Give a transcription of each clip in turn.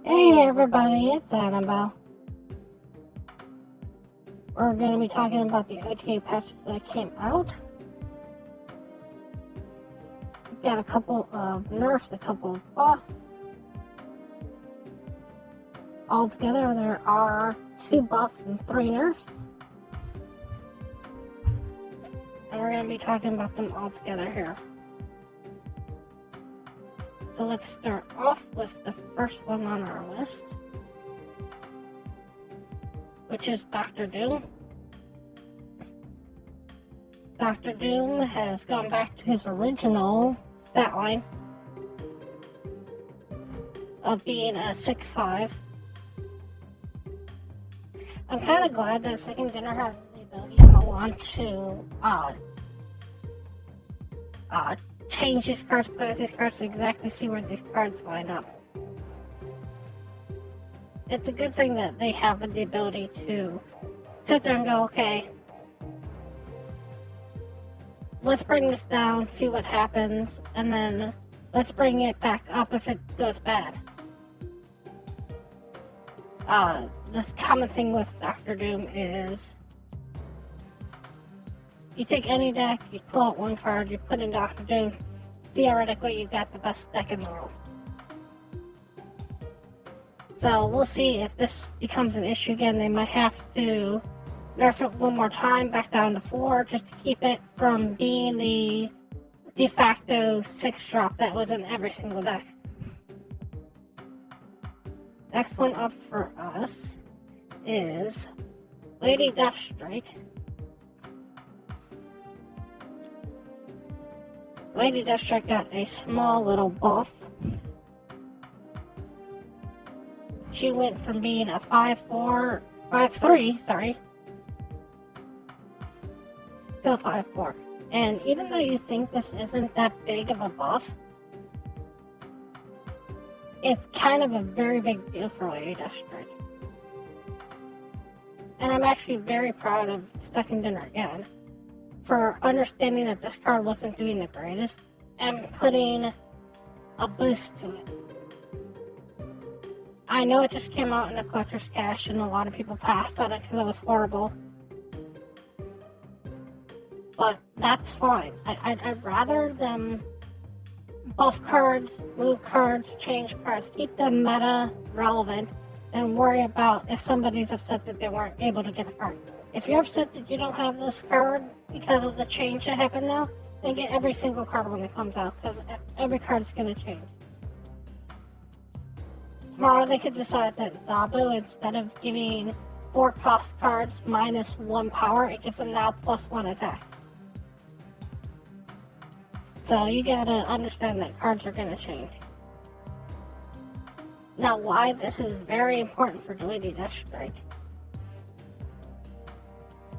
Hey everybody, it's Annabelle. We're going to be talking about the OTA patches that came out. We've got a couple of nerfs, a couple of buffs. Altogether, there are 2 buffs and 3 nerfs. And we're going to be talking about them all together here. So let's start off with the first one on our list, which is Dr. Doom. Dr. Doom has gone back to his original stat line of being a 6'5". I'm kind of glad that Second Dinner has the ability to go on to change these cards, play with these cards to exactly see where these cards line up. It's a good thing that they have the ability to sit there and go, okay, let's bring this down, see what happens, and then let's bring it back up if it goes bad. The common thing with Dr. Doom is you take any deck, you pull out one card, you put in Dr. Doom, theoretically you've got the best deck in the world. So we'll see if this becomes an issue again. They might have to nerf it one more time back down to 4 just to keep it from being the de facto 6 drop that was in every single deck. Next one up for us is Lady Deathstrike. Lady Deathstrike got a small little buff. She went from being a 5'3", to a 5'4". And even though you think this isn't that big of a buff, it's kind of a very big deal for Lady Deathstrike. And I'm actually very proud of Second Dinner again for understanding that this card wasn't doing the greatest and putting a boost to it. I know it just came out in a collector's cache and a lot of people passed on it because it was horrible. But that's fine. I'd rather them buff cards, move cards, change cards, keep them meta relevant, than worry about if somebody's upset that they weren't able to get a card. If you're upset that you don't have this card because of the change that happened now, then get every single card when it comes out, because every card's going to change. Tomorrow they could decide that Zabu, instead of giving 4 cost cards minus 1 power, it gives them now plus 1 attack. So you gotta understand that cards are gonna change. Now, why this is very important for Lady Deathstrike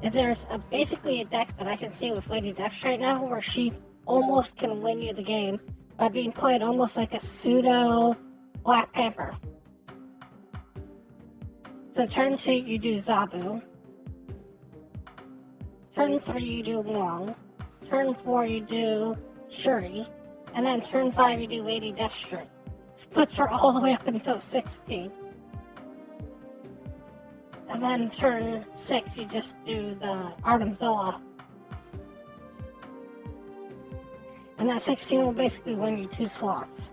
is there's basically a deck that I can see with Lady Deathstrike now where she almost can win you the game by being played almost like a pseudo Black Panther. So turn 2 you do Zabu, turn 3 you do Wong, turn 4 you do Shuri, and then turn 5 you do Lady Deathstrike, which puts her all the way up until 16. And then turn 6 you just do the Artemzilla. And that 16 will basically win you 2 slots,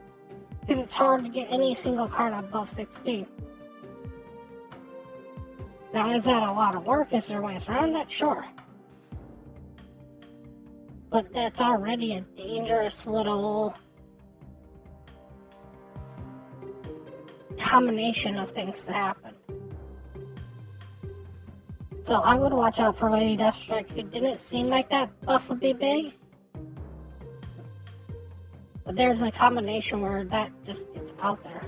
because it's hard to get any single card above 16. Now, is that a lot of work? Is there ways around that? Sure. But that's already a dangerous little combination of things to happen. So I would watch out for Lady Deathstrike, who didn't seem like that buff would be big. But there's a combination where that just gets out there.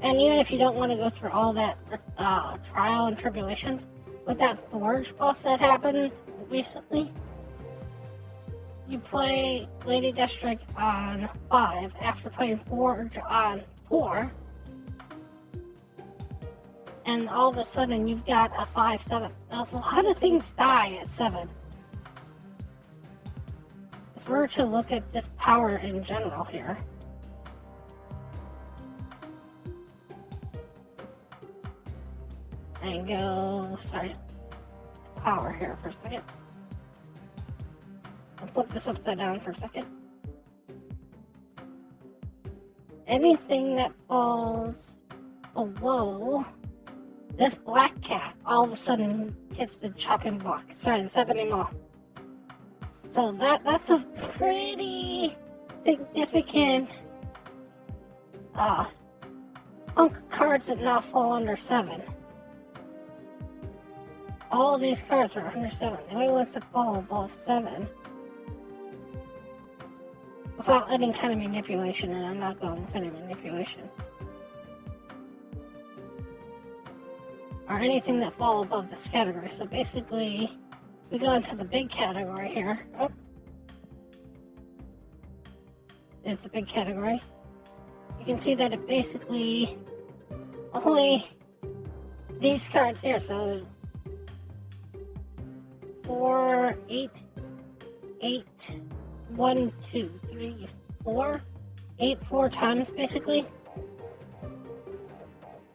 And even if you don't want to go through all that trial and tribulations, with that Forge buff that happened recently, you play Lady Deathstrike on 5 after playing Forge on 4, and all of a sudden you've got a 5/7. Now, a lot of things die at 7. If we were to look at just power in general here, and go, power here for a second. I'll flip this upside down for a second. Anything that falls below this black cat all of a sudden hits the chopping block. The 70 mil. So that's a pretty significant hunk of cards that now fall under 7. All of these cards are under 7. The only ones that fall above 7, without any kind of manipulation, and I'm not going with any manipulation, or anything that fall above this category. So basically, we go into the big category here. Oh, there's the big category. You can see that it basically only these cards here. So 4, 8, 1, 2, 3, 4, 8 4 times basically.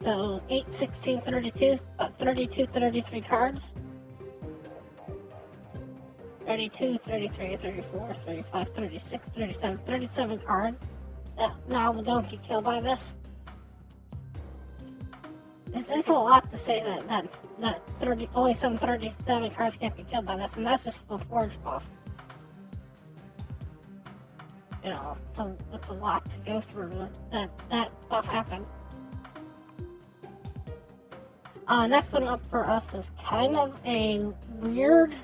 So 8, 16, 32, about 32, 33 cards. 32, 33, 34, 35, 36, 37, 37 cards that now don't get killed by this. It's a lot to say that only some 37 cards can't be killed by this, and that's just the forge buff. You know, it's a lot to go through that buff happened. Next one up for us is kind of a weird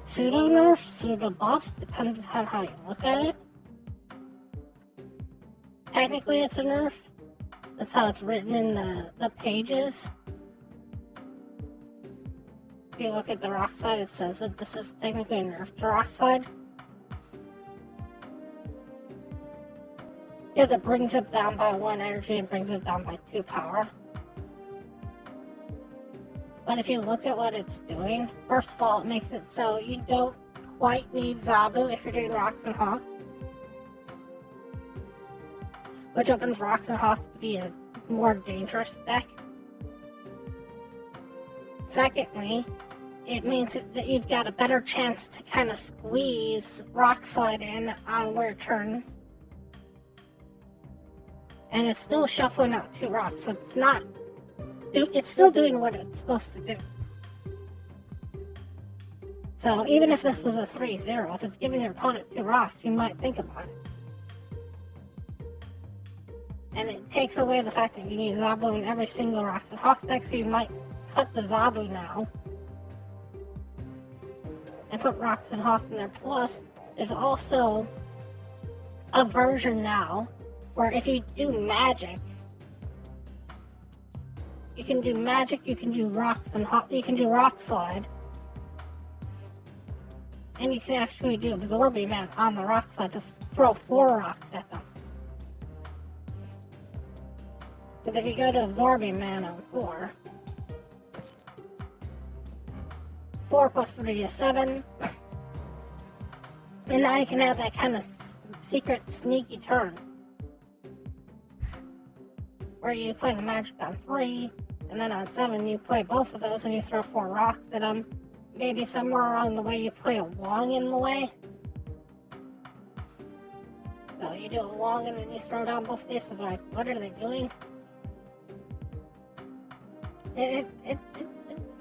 pseudo nerf, pseudo buff, depends on how you look at it. Technically it's a nerf. That's how it's written in the pages. If you look at the Rockslide, it says that this is technically a nerf to Rockslide. Yeah, that brings it down by 1 energy and brings it down by 2 power. But if you look at what it's doing, first of all, it makes it so you don't quite need Zabu if you're doing Rocks and Hawks, which opens Rocks and Hawks to be a more dangerous deck. Secondly, it means that you've got a better chance to kind of squeeze Rockslide in on weird turns. And it's still shuffling out 2 rocks, so it's still doing what it's supposed to do. So even if this was a 3-0, if it's giving your opponent 2 rocks, you might think about it. And it takes away the fact that you need Zabu in every single Rocks and Hawks deck, so you might cut the Zabu now and put Rocks and Hawks in there. Plus, there's also a version now where if you do magic, you can do Rocks and Hawks, you can do Rockslide, and you can actually do Absorbing Man on the Rockslide to throw 4 rocks at them. But if you go to Absorbing Man on 4 plus 3 is 7, and now you can have that kind of secret, sneaky turn where you play the magic on 3, and then on 7 you play both of those and you throw 4 rocks at them. Maybe somewhere along the way you play a Wong in the way. So you do a Wong and then you throw down both of these, so they're like, what are they doing? It's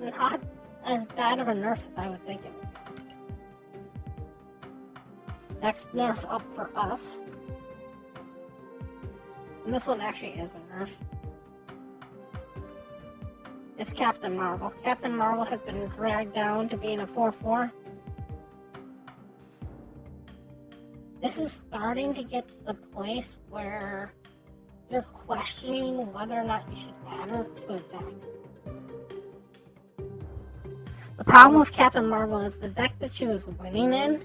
not as bad of a nerf as I would think it would be. Next nerf up for us. And this one actually is a nerf. It's Captain Marvel. Captain Marvel has been dragged down to being a 4-4. This is starting to get to the place where you're questioning whether or not you should add her to a deck. The problem with Captain Marvel is the deck that she was winning in,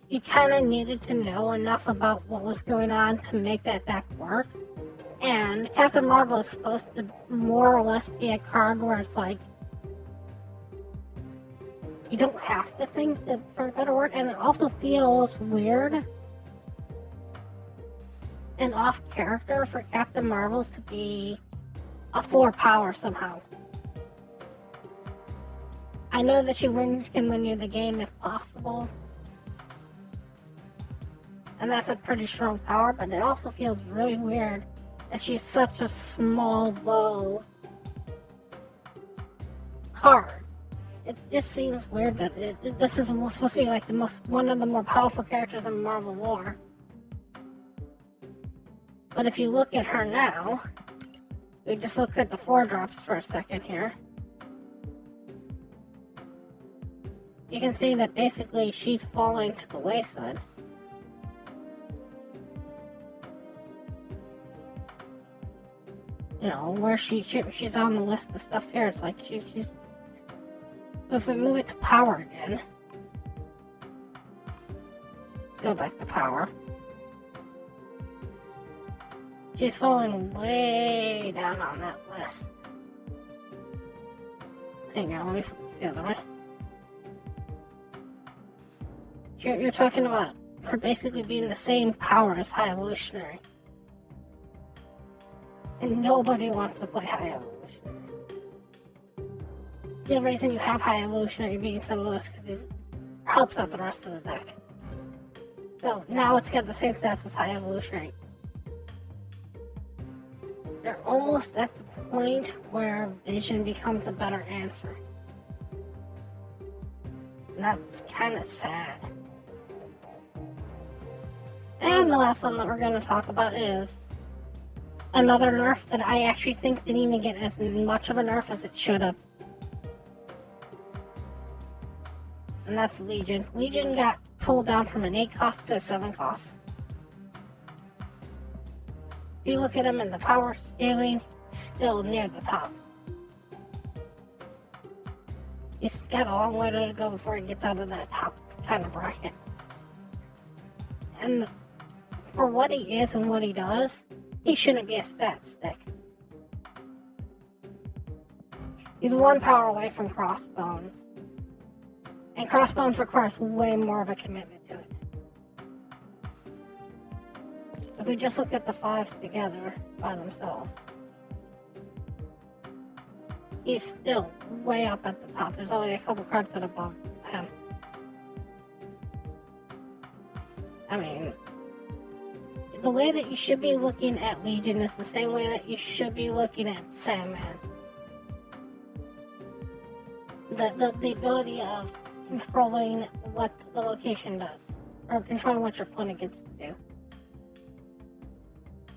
you kind of needed to know enough about what was going on to make that deck work. And Captain Marvel is supposed to more or less be a card where it's like, you don't have to think, for a better word, and it also feels weird and off character for Captain Marvel to be a 4 power somehow. I know that she can win you the game if possible. And that's a pretty strong power, but it also feels really weird that she's such a small, low card. It just seems weird that this is supposed to be like one of the more powerful characters in Marvel lore. But if you look at her now, we just look at the 4-drops for a second here. You can see that basically she's falling to the wayside. You know, where she's on the list of stuff here, it's like she's if we move it to power again, go back to power, she's falling way down on that list. Hang on, let me flip the other way. You're talking about her basically being the same power as High Evolutionary. And nobody wants to play High Evolutionary. The reason you have High Evolutionary being so low is because it helps out the rest of the deck. So now it's got the same stats as High Evolutionary. You're almost at the point where Vision becomes a better answer. And that's kind of sad. And the last one that we're going to talk about is another nerf that I actually think didn't even get as much of a nerf as it should have. And that's Legion. Legion got pulled down from an 8 cost to a 7 cost. If you look at him in the power scaling, still near the top. He's got a long way to go before he gets out of that top kind of bracket. And for what he is and what he does, he shouldn't be a stat stick. He's 1 power away from Crossbones. And Crossbones requires way more of a commitment to it. If we just look at the 5s together by themselves, he's still way up at the top. There's only a couple cards that are above him. I mean, the way that you should be looking at Legion is the same way that you should be looking at Sandman. The ability of controlling what the location does, or controlling what your opponent gets to do.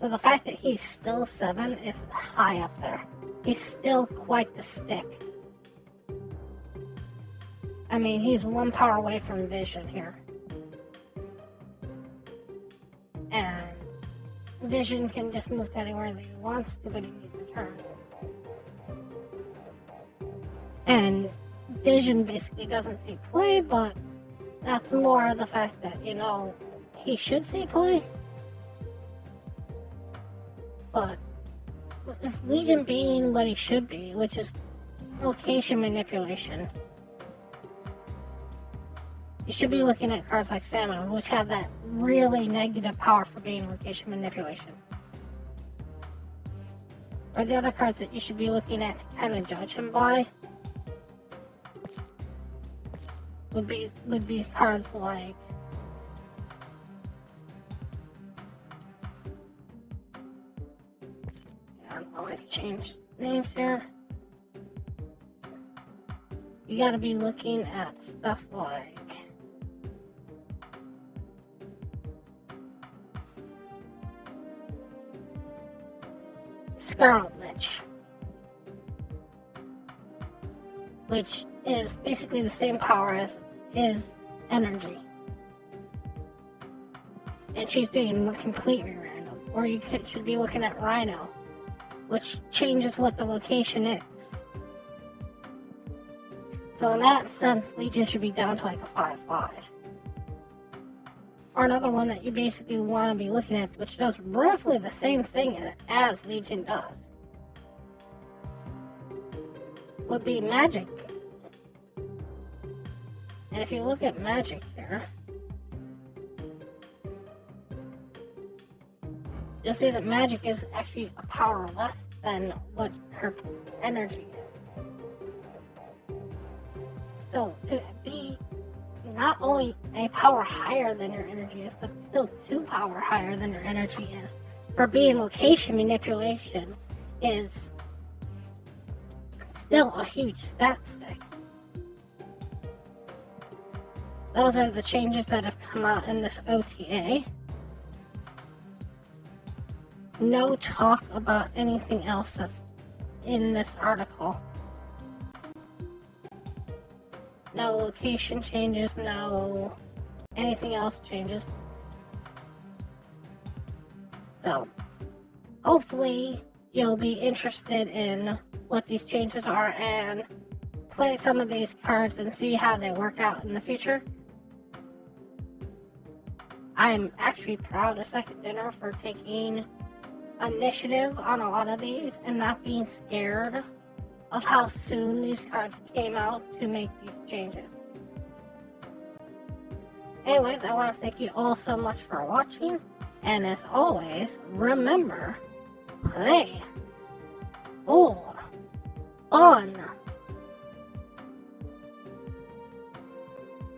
So the fact that he's still 7 is high up there. He's still quite the stick. I mean, he's 1 power away from Vision here. And Vision can just move to anywhere that he wants to, but he needs a turn. And Vision basically doesn't see play, but that's more the fact that, you know, he should see play. But if Legion being what he should be, which is location manipulation, you should be looking at cards like Salmon, which have that really negative power for being location manipulation. Or the other cards that you should be looking at to kind of judge him by would be cards like I don't know how to change names here. You gotta be looking at stuff like Scarlet Witch, which is basically the same power as his energy. And she's doing completely random. Or you should be looking at Rhino, which changes what the location is. So in that sense, Legion should be down to like a 5/5. Or another one that you basically want to be looking at, which does roughly the same thing as Legion does, would be Magic. And if you look at Magic here, you'll see that Magic is actually a power less than what her energy is. So to be not only a power higher than your energy is, but still 2 power higher than your energy is for being location manipulation is still a huge stat stick. Those are the changes that have come out in this OTA. No talk about anything else that's in this article. No location changes, no anything else changes. So, hopefully you'll be interested in what these changes are and play some of these cards and see how they work out in the future. I'm actually proud of Second Dinner for taking initiative on a lot of these and not being scared of how soon these cards came out to make these changes. Anyways, I want to thank you all so much for watching, and as always, remember, play for fun.